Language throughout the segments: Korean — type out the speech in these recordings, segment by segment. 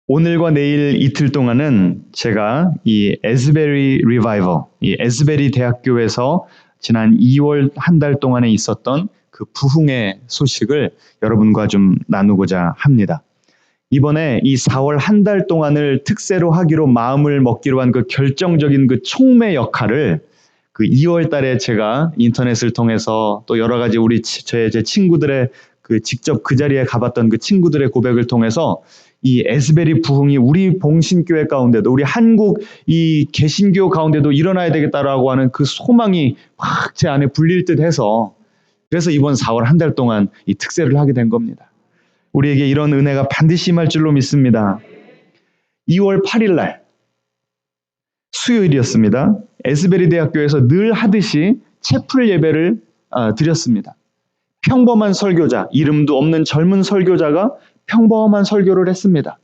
오늘과 내일 이틀 동안은 제가 이 에스베리 리바이벌, 이 에스베리 대학교에서 지난 2월 한 달 동안에 있었던 그 부흥의 소식을 여러분과 좀 나누고자 합니다. 이번에 이 4월 한 달 동안을 특세로 하기로 마음을 먹기로 한 그 결정적인 그 촉매 역할을 그 2월 달에 제가 인터넷을 통해서 또 여러 가지 제 친구들의 그 직접 그 자리에 가봤던 그 친구들의 고백을 통해서 이 에스베리 부흥이 우리 봉신교회 가운데도 우리 한국 이 개신교 가운데도 일어나야 되겠다라고 하는 그 소망이 막 제 안에 불릴 듯 해서 그래서 이번 4월 한 달 동안 이 특세를 하게 된 겁니다. 우리에게 이런 은혜가 반드시 임할 줄로 믿습니다. 2월 8일 날 수요일이었습니다. 에스베리 대학교에서 늘 하듯이 채플 예배를 드렸습니다. 평범한 설교자, 이름도 없는 젊은 설교자가 평범한 설교를 했습니다.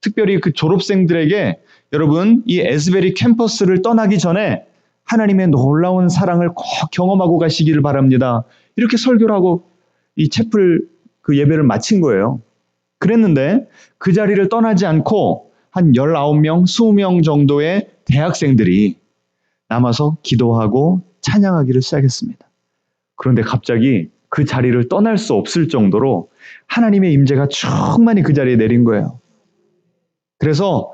특별히 그 졸업생들에게 여러분 이 에스베리 캠퍼스를 떠나기 전에 하나님의 놀라운 사랑을 꼭 경험하고 가시기를 바랍니다. 이렇게 설교를 하고 이 채플 그 예배를 마친 거예요. 그랬는데 그 자리를 떠나지 않고 한 19명, 20명 정도의 대학생들이 남아서 기도하고 찬양하기를 시작했습니다. 그런데 갑자기 그 자리를 떠날 수 없을 정도로 하나님의 임재가 충만히 그 자리에 내린 거예요. 그래서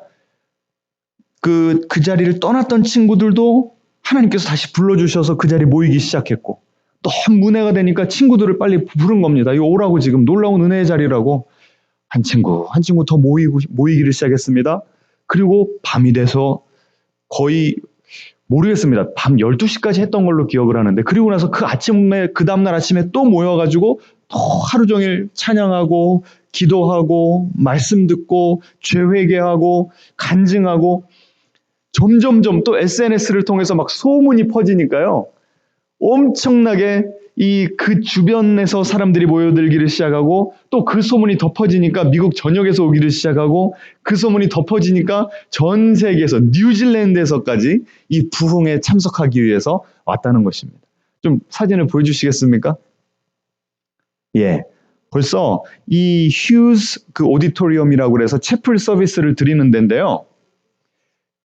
그 자리를 떠났던 친구들도 하나님께서 다시 불러주셔서 그 자리에 모이기 시작했고 너무 은혜가 되니까 친구들을 빨리 부른 겁니다. 이거 오라고 지금 놀라운 은혜의 자리라고 한 친구 더 모이기를 시작했습니다. 그리고 밤이 돼서 거의 모르겠습니다. 밤 12시까지 했던 걸로 기억을 하는데 그리고 나서 그 다음날 아침에 또 모여가지고 또 하루 종일 찬양하고 기도하고 말씀 듣고 죄 회개하고 간증하고 점점점 또 SNS를 통해서 막 소문이 퍼지니까요. 엄청나게 그 주변에서 사람들이 모여들기를 시작하고 또 그 소문이 덮어지니까 미국 전역에서 오기를 시작하고 그 소문이 덮어지니까 전 세계에서 뉴질랜드에서까지 이 부흥에 참석하기 위해서 왔다는 것입니다. 좀 사진을 보여주시겠습니까? 예. 벌써 이 휴즈 그 오디토리움이라고 해서 채플 서비스를 드리는 데인데요.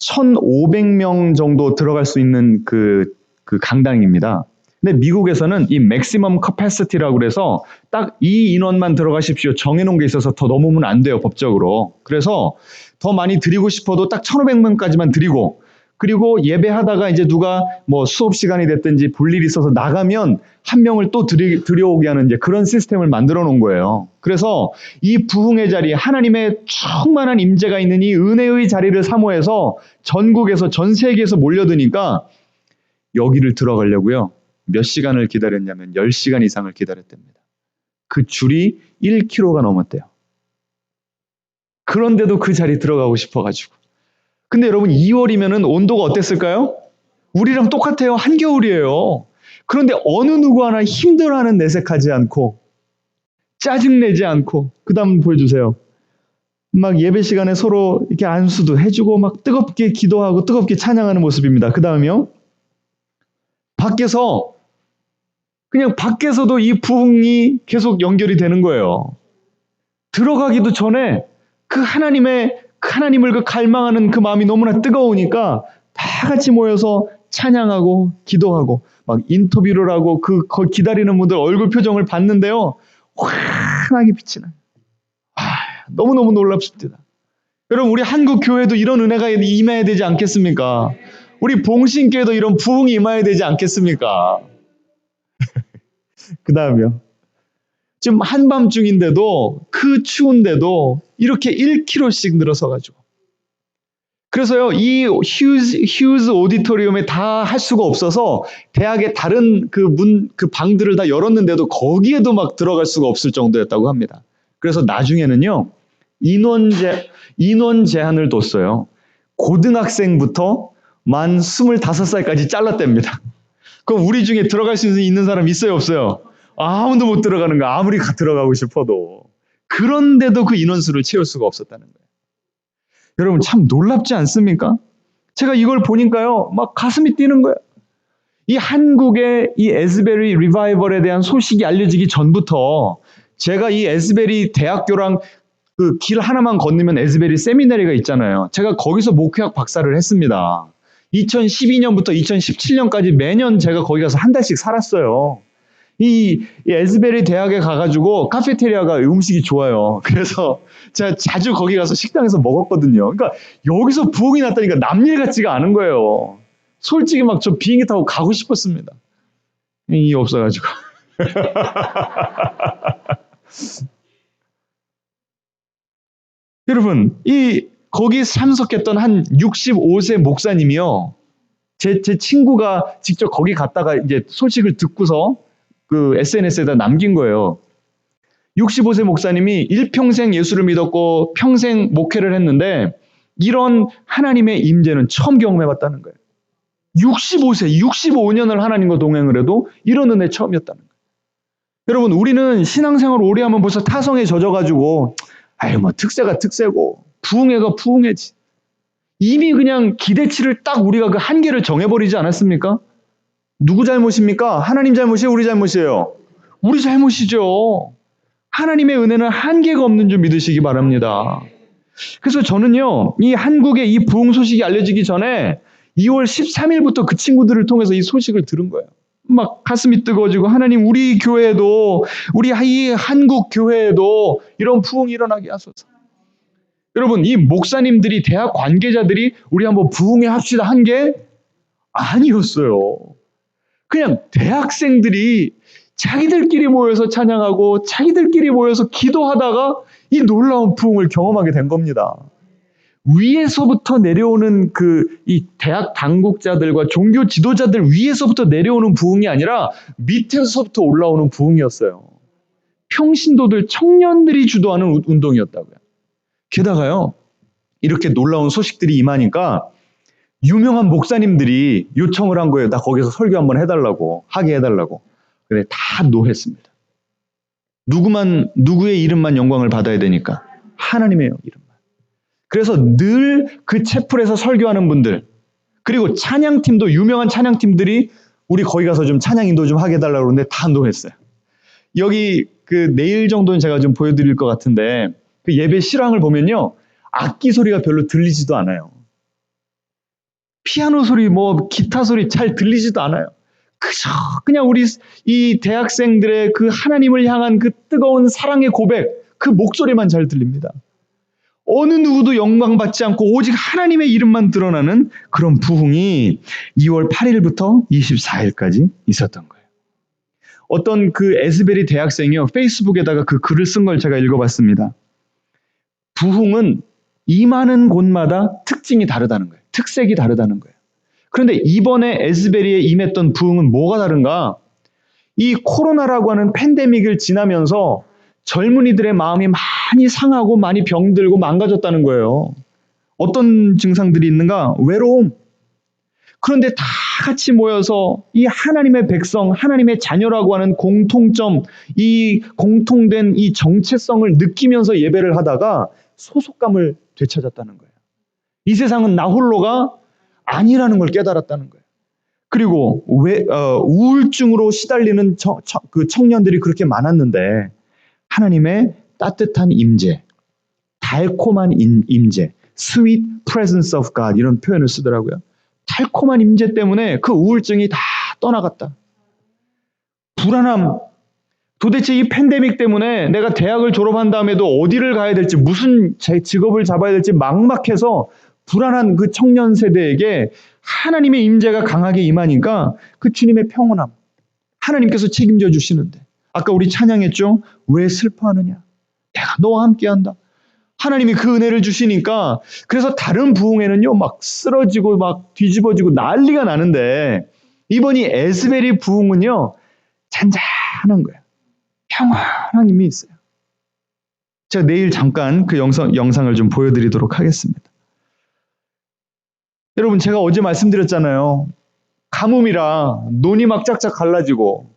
1,500명 정도 들어갈 수 있는 그 강당입니다. 근데 미국에서는 이 맥시멈 커패시티라고 그래서 딱 이 인원만 들어가십시오. 정해놓은 게 있어서 더 넘으면 안 돼요, 법적으로. 그래서 더 많이 드리고 싶어도 딱 1,500명까지만 드리고 그리고 예배하다가 이제 누가 뭐 수업 시간이 됐든지 볼 일이 있어서 나가면 한 명을 또 들여오게 하는 이제 그런 시스템을 만들어 놓은 거예요. 그래서 이 부흥의 자리, 하나님의 충만한 임재가 있는 이 은혜의 자리를 사모해서 전국에서 전 세계에서 몰려드니까 여기를 들어가려고요. 몇 시간을 기다렸냐면 10시간 이상을 기다렸답니다. 그 줄이 1km가 넘었대요. 그런데도 그 자리 들어가고 싶어가지고. 근데 여러분 2월이면은 온도가 어땠을까요? 우리랑 똑같아요. 한겨울이에요. 그런데 어느 누구 하나 힘들어하는 내색하지 않고 짜증내지 않고 그 다음 보여주세요. 막 예배 시간에 서로 이렇게 안수도 해주고 막 뜨겁게 기도하고 뜨겁게 찬양하는 모습입니다. 그 다음이요. 그냥 밖에서도 이 부흥이 계속 연결이 되는 거예요. 들어가기도 전에 그 하나님을 그 갈망하는 그 마음이 너무나 뜨거우니까 다 같이 모여서 찬양하고 기도하고 막 인터뷰를 하고 그 기다리는 분들 얼굴 표정을 봤는데요. 환하게 빛이 나요. 너무너무 놀랍습니다. 여러분 우리 한국 교회도 이런 은혜가 임해야 되지 않겠습니까? 우리 봉신교회도 이런 부흥이 임해야 되지 않겠습니까? 그 다음이요. 지금 한밤중인데도 그 추운데도 이렇게 1km씩 늘어서가지고 그래서요 이 휴즈 오디토리움에 다 할 수가 없어서 대학의 다른 그 방들을 다 열었는데도 거기에도 막 들어갈 수가 없을 정도였다고 합니다. 그래서 나중에는요 인원 제한을 뒀어요. 고등학생부터 만 25살까지 잘랐답니다. 그럼 우리 중에 들어갈 수 있는 사람 있어요 없어요? 아무도 못 들어가는 거야. 아무리 들어가고 싶어도. 그런데도 그 인원수를 채울 수가 없었다는 거예요. 여러분 참 놀랍지 않습니까? 제가 이걸 보니까요. 막 가슴이 뛰는 거예요. 이 한국의 이 에스베리 리바이벌에 대한 소식이 알려지기 전부터 제가 이 에스베리 대학교랑 그 길 하나만 건너면 에즈베리 세미나리가 있잖아요. 제가 거기서 목회학 박사를 했습니다. 2012년부터 2017년까지 매년 제가 거기 가서 한 달씩 살았어요. 이 에즈베리 대학에 가가지고 카페테리아가 음식이 좋아요. 그래서 제가 자주 거기 가서 식당에서 먹었거든요. 그러니까 여기서 부흥이 났다니까 남일 같지가 않은 거예요. 솔직히 막 저 비행기 타고 가고 싶었습니다. 이 없어가지고. 여러분, 거기 참석했던 한 65세 목사님이요. 제 친구가 직접 거기 갔다가 이제 소식을 듣고서 그 SNS에다 남긴 거예요. 65세 목사님이 일평생 예수를 믿었고 평생 목회를 했는데 이런 하나님의 임재는 처음 경험해봤다는 거예요. 65세, 65년을 하나님과 동행을 해도 이런 은혜 처음이었다는 거예요. 여러분, 우리는 신앙생활 오래 하면 벌써 타성에 젖어가지고 아유 뭐 특세가 특세고 부흥회가 부흥회지. 이미 그냥 기대치를 딱 우리가 그 한계를 정해버리지 않았습니까? 누구 잘못입니까? 하나님 잘못이에요? 우리 잘못이에요? 우리 잘못이죠. 하나님의 은혜는 한계가 없는 줄 믿으시기 바랍니다. 그래서 저는요, 이 한국의 이 부흥 소식이 알려지기 전에 2월 13일부터 그 친구들을 통해서 이 소식을 들은 거예요. 막 가슴이 뜨거워지고 하나님 우리 교회에도 우리 이 한국 교회에도 이런 부흥이 일어나게 하소서. 여러분 이 목사님들이 대학 관계자들이 우리 한번 부흥회 합시다 한 게 아니었어요. 그냥 대학생들이 자기들끼리 모여서 찬양하고 자기들끼리 모여서 기도하다가 이 놀라운 부흥을 경험하게 된 겁니다. 위에서부터 내려오는 이 대학 당국자들과 종교 지도자들 위에서부터 내려오는 부흥이 아니라 밑에서부터 올라오는 부흥이었어요. 평신도들 청년들이 주도하는 운동이었다고요. 게다가요, 이렇게 놀라운 소식들이 임하니까 유명한 목사님들이 요청을 한 거예요. 나 거기서 설교 한번 하게 해달라고. 근데 다 노했습니다. 누구의 이름만 영광을 받아야 되니까 하나님의 이름만. 그래서 늘 그 채플에서 설교하는 분들, 그리고 찬양팀도 유명한 찬양팀들이 우리 거기 가서 좀 찬양 인도 좀 하게 해달라고 그러는데 다 노했어요. 여기 내일 정도는 제가 좀 보여드릴 것 같은데 그 예배 실황을 보면요. 악기 소리가 별로 들리지도 않아요. 피아노 소리, 기타 소리 잘 들리지도 않아요. 그저 그냥 우리 이 대학생들의 그 하나님을 향한 그 뜨거운 사랑의 고백, 그 목소리만 잘 들립니다. 어느 누구도 영광받지 않고 오직 하나님의 이름만 드러나는 그런 부흥이 2월 8일부터 24일까지 있었던 거예요. 어떤 그 에즈베리 대학생이요. 페이스북에다가 그 글을 쓴 걸 제가 읽어봤습니다. 부흥은 임하는 곳마다 특징이 다르다는 거예요. 특색이 다르다는 거예요. 그런데 이번에 에즈베리에 임했던 부흥은 뭐가 다른가? 이 코로나라고 하는 팬데믹을 지나면서 젊은이들의 마음이 많이 상하고 많이 병들고 망가졌다는 거예요. 어떤 증상들이 있는가? 외로움. 그런데 다 같이 모여서 이 하나님의 백성, 하나님의 자녀라고 하는 공통점, 이 공통된 이 정체성을 느끼면서 예배를 하다가 소속감을 되찾았다는 거예요. 이 세상은 나 홀로가 아니라는 걸 깨달았다는 거예요. 그리고 우울증으로 시달리는 그 청년들이 그렇게 많았는데 하나님의 따뜻한 임재, 달콤한 임재, sweet presence of God 이런 표현을 쓰더라고요. 달콤한 임재 때문에 그 우울증이 다 떠나갔다. 불안함, 도대체 이 팬데믹 때문에 내가 대학을 졸업한 다음에도 어디를 가야 될지 무슨 직업을 잡아야 될지 막막해서 불안한 그 청년 세대에게 하나님의 임재가 강하게 임하니까 그 주님의 평온함, 하나님께서 책임져 주시는데 아까 우리 찬양했죠? 왜 슬퍼하느냐? 내가 너와 함께한다. 하나님이 그 은혜를 주시니까 그래서 다른 부흥회는요 막 쓰러지고 막 뒤집어지고 난리가 나는데 이번이 에스베리 부흥은요 잔잔한 거예요. 평안한 힘이 있어요. 제가 내일 잠깐 그 영상을 좀 보여드리도록 하겠습니다. 여러분 제가 어제 말씀드렸잖아요. 가뭄이라 논이 막 짝짝 갈라지고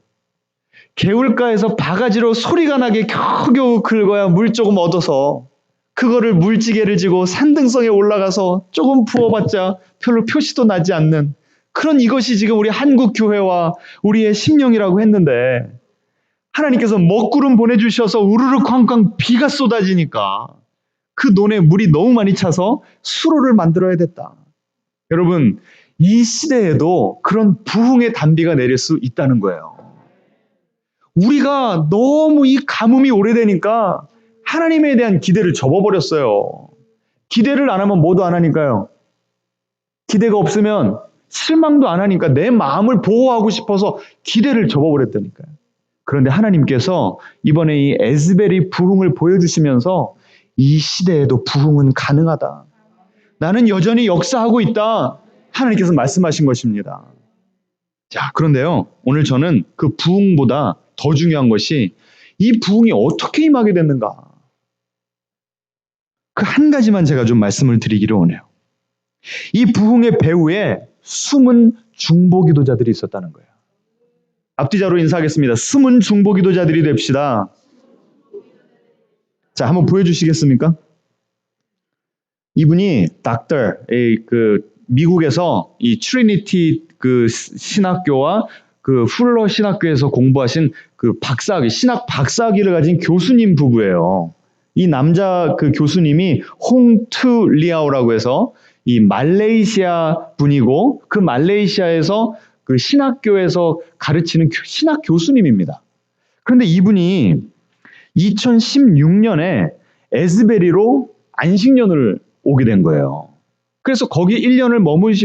개울가에서 바가지로 소리가 나게 겨우겨우 긁어야 물 조금 얻어서 그거를 물지개를 지고 산등성에 올라가서 조금 부어봤자 별로 표시도 나지 않는 그런 이것이 지금 우리 한국 교회와 우리의 심령이라고 했는데 하나님께서 먹구름 보내주셔서 우르르 쾅쾅 비가 쏟아지니까 그 논에 물이 너무 많이 차서 수로를 만들어야 됐다. 여러분, 이 시대에도 그런 부흥의 단비가 내릴 수 있다는 거예요. 우리가 너무 이 가뭄이 오래되니까 하나님에 대한 기대를 접어버렸어요. 기대를 안 하면 뭐도 안 하니까요. 기대가 없으면 실망도 안 하니까 내 마음을 보호하고 싶어서 기대를 접어버렸다니까요. 그런데 하나님께서 이번에 이 에스벨이 부흥을 보여주시면서 이 시대에도 부흥은 가능하다. 나는 여전히 역사하고 있다. 하나님께서 말씀하신 것입니다. 자, 그런데요. 오늘 저는 그 부흥보다 더 중요한 것이 이 부흥이 어떻게 임하게 됐는가. 그 한 가지만 제가 좀 말씀을 드리기를 원해요. 이 부흥의 배후에 숨은 중보기도자들이 있었다는 거예요. 앞뒤자로 인사하겠습니다. 숨은 중보기도자들이 됩시다. 자, 한번 보여주시겠습니까? 이분이 미국에서 이 트리니티 그 신학교와 그 훌러 신학교에서 공부하신 그 신학 박사학위를 가진 교수님 부부예요. 이 남자 그 교수님이 홍투 리아오라고 해서 이 말레이시아 분이고 그 말레이시아에서 그 신학교에서 가르치는 신학 교수님입니다. 그런데 이분이 2016년에 에스베리로 안식년을 오게 된 거예요. 그래서 거기 1년을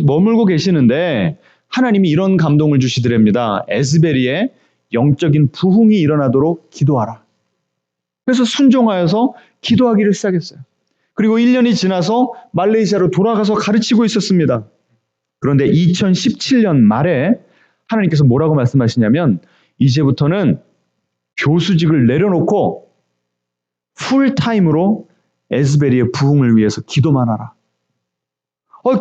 머물고 계시는데 하나님이 이런 감동을 주시더랍니다. 에스베리에 영적인 부흥이 일어나도록 기도하라. 그래서 순종하여서 기도하기를 시작했어요. 그리고 1년이 지나서 말레이시아로 돌아가서 가르치고 있었습니다. 그런데 2017년 말에 하나님께서 뭐라고 말씀하시냐면 이제부터는 교수직을 내려놓고 풀타임으로 에스베리의 부흥을 위해서 기도만 하라.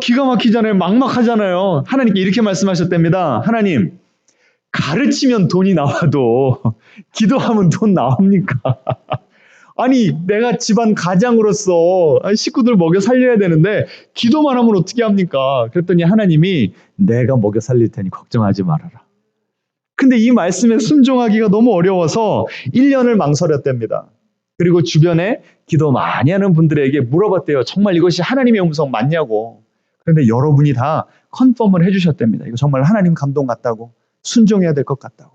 기가 막히잖아요. 막막하잖아요. 하나님께 이렇게 말씀하셨답니다. 하나님, 가르치면 돈이 나와도 기도하면 돈 나옵니까? 아니, 내가 집안 가장으로서 식구들 먹여 살려야 되는데 기도만 하면 어떻게 합니까? 그랬더니 하나님이 내가 먹여 살릴 테니 걱정하지 말아라. 근데 이 말씀에 순종하기가 너무 어려워서 1년을 망설였답니다. 그리고 주변에 기도 많이 하는 분들에게 물어봤대요. 정말 이것이 하나님의 음성 맞냐고. 그런데 여러분이 다 컨펌을 해주셨답니다. 이거 정말 하나님 감동 같다고. 순종해야 될 것 같다고.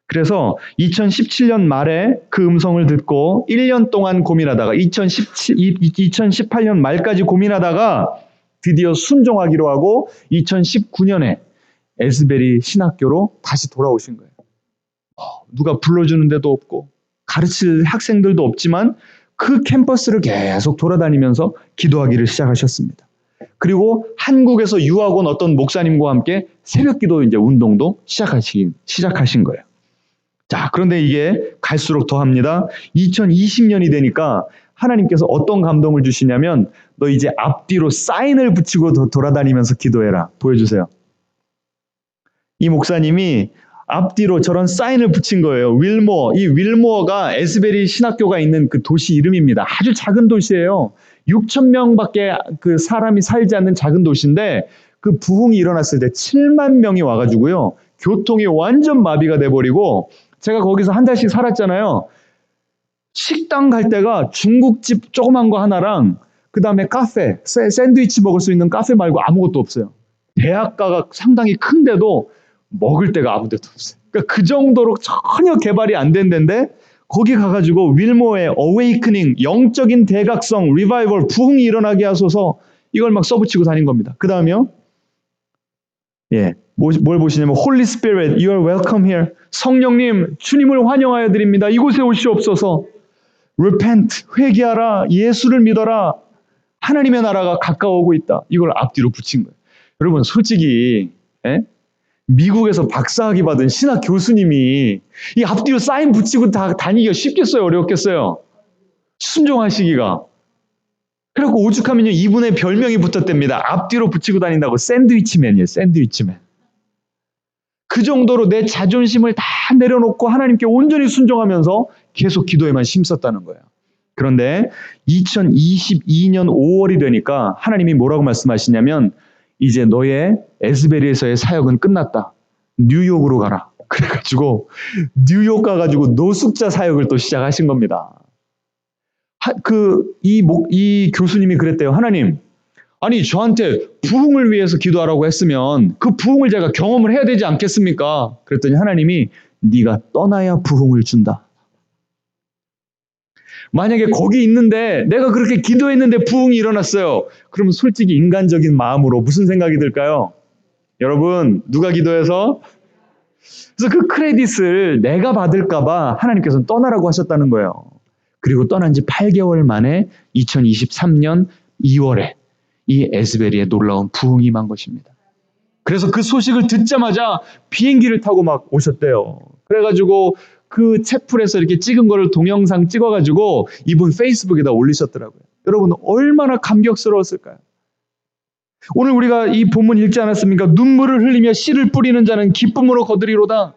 그래서 2017년 말에 그 음성을 듣고 1년 동안 고민하다가 2018년 말까지 고민하다가 드디어 순종하기로 하고 2019년에 에스베리 신학교로 다시 돌아오신 거예요. 누가 불러주는 데도 없고 가르칠 학생들도 없지만 그 캠퍼스를 계속 돌아다니면서 기도하기를 시작하셨습니다. 그리고 한국에서 유학 온 어떤 목사님과 함께 새벽기도 이제 운동도 시작하신 거예요. 자, 그런데 이게 갈수록 더합니다. 2020년이 되니까 하나님께서 어떤 감동을 주시냐면 너 이제 앞뒤로 사인을 붙이고 돌아다니면서 기도해라. 보여주세요. 이 목사님이 앞뒤로 저런 사인을 붙인 거예요. 이 윌모어가 에스베리 신학교가 있는 그 도시 이름입니다. 아주 작은 도시예요. 6천 명밖에 그 사람이 살지 않는 작은 도시인데 그 부흥이 일어났을 때 7만 명이 와가지고요. 교통이 완전 마비가 돼버리고 제가 거기서 한 달씩 살았잖아요. 식당 갈 때가 중국집 조그만 거 하나랑 그 다음에 카페, 샌드위치 먹을 수 있는 카페 말고 아무것도 없어요. 대학가가 상당히 큰데도 먹을 데가 아무 데도 없어요. 그러니까 그 정도로 전혀 개발이 안 된 데인데 거기 가가지고 윌모어의 어웨이크닝, 영적인 대각성, 리바이벌, 부흥이 일어나게 하소서 이걸 막 써붙이고 다닌 겁니다. 그 다음에요. 뭘 보시냐면 Holy Spirit, you are welcome here. 성령님, 주님을 환영하여 드립니다. 이곳에 오시옵소서. Repent, 회개하라. 예수를 믿어라. 하나님의 나라가 가까워오고 있다. 이걸 앞뒤로 붙인 거예요. 여러분 솔직히 미국에서 박사학위 받은 신학 교수님이 이 앞뒤로 사인 붙이고 다니기가 쉽겠어요? 어렵겠어요? 순종하시기가. 그래갖고 오죽하면요 이분의 별명이 붙었답니다. 앞뒤로 붙이고 다닌다고 샌드위치맨이에요. 샌드위치맨. 그 정도로 내 자존심을 다 내려놓고 하나님께 온전히 순종하면서 계속 기도에만 힘썼다는 거예요. 그런데 2022년 5월이 되니까 하나님이 뭐라고 말씀하시냐면 이제 너의 에스베리에서의 사역은 끝났다. 뉴욕으로 가라. 그래가지고 뉴욕 가가지고 노숙자 사역을 또 시작하신 겁니다. 이 교수님이 그랬대요. 하나님, 아니 저한테 부흥을 위해서 기도하라고 했으면 그 부흥을 제가 경험을 해야 되지 않겠습니까? 그랬더니 하나님이 네가 떠나야 부흥을 준다. 만약에 거기 있는데 내가 그렇게 기도했는데 부흥이 일어났어요. 그러면 솔직히 인간적인 마음으로 무슨 생각이 들까요? 여러분, 누가 기도해서? 그래서 그 크레딧을 내가 받을까봐 하나님께서는 떠나라고 하셨다는 거예요. 그리고 떠난 지 8개월 만에 2023년 2월에 이 에스베리의 놀라운 부흥이 임한 것입니다. 그래서 그 소식을 듣자마자 비행기를 타고 막 오셨대요. 그래가지고 그 채플에서 이렇게 찍은 거를 동영상 찍어가지고 이분 페이스북에다 올리셨더라고요. 여러분 얼마나 감격스러웠을까요? 오늘 우리가 이 본문 읽지 않았습니까? 눈물을 흘리며 씨를 뿌리는 자는 기쁨으로 거두리로다.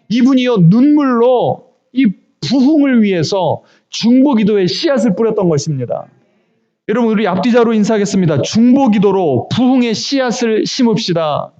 이분이요 눈물로 이 부흥을 위해서 중보기도에 씨앗을 뿌렸던 것입니다. 여러분 우리 앞뒤자로 인사하겠습니다. 중보기도로 부흥의 씨앗을 심읍시다.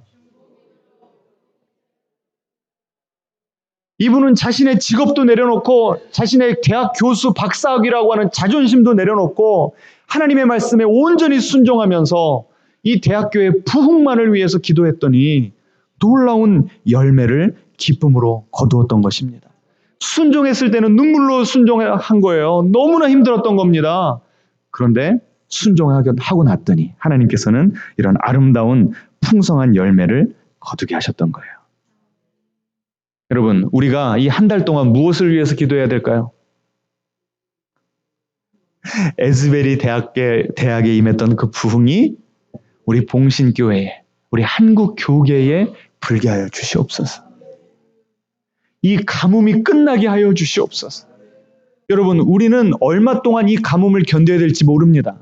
이분은 자신의 직업도 내려놓고 자신의 대학 교수 박사학위라고 하는 자존심도 내려놓고 하나님의 말씀에 온전히 순종하면서 이 대학교의 부흥만을 위해서 기도했더니 놀라운 열매를 기쁨으로 거두었던 것입니다. 순종했을 때는 눈물로 순종한 거예요. 너무나 힘들었던 겁니다. 그런데 순종하고 났더니 하나님께서는 이런 아름다운 풍성한 열매를 거두게 하셨던 거예요. 여러분, 우리가 이 한 달 동안 무엇을 위해서 기도해야 될까요? 에스베리 대학에 임했던 그 부흥이 우리 봉신교회에, 우리 한국 교계에 불게 하여 주시옵소서. 이 가뭄이 끝나게 하여 주시옵소서. 여러분, 우리는 얼마 동안 이 가뭄을 견뎌야 될지 모릅니다.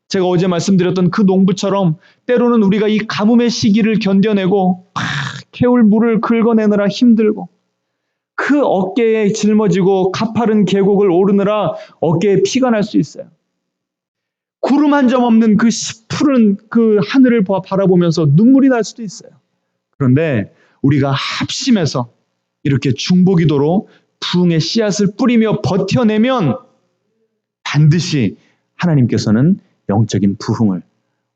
제가 어제 말씀드렸던 그 농부처럼 때로는 우리가 이 가뭄의 시기를 견뎌내고 개울 물을 긁어내느라 힘들고 그 어깨에 짊어지고 가파른 계곡을 오르느라 어깨에 피가 날 수 있어요. 구름 한 점 없는 그 시푸른 그 하늘을 바라보면서 눈물이 날 수도 있어요. 그런데 우리가 합심해서 이렇게 중보기도로 부흥의 씨앗을 뿌리며 버텨내면 반드시 하나님께서는 영적인 부흥을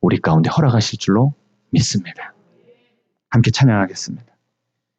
우리 가운데 허락하실 줄로 믿습니다. 함께 찬양하겠습니다.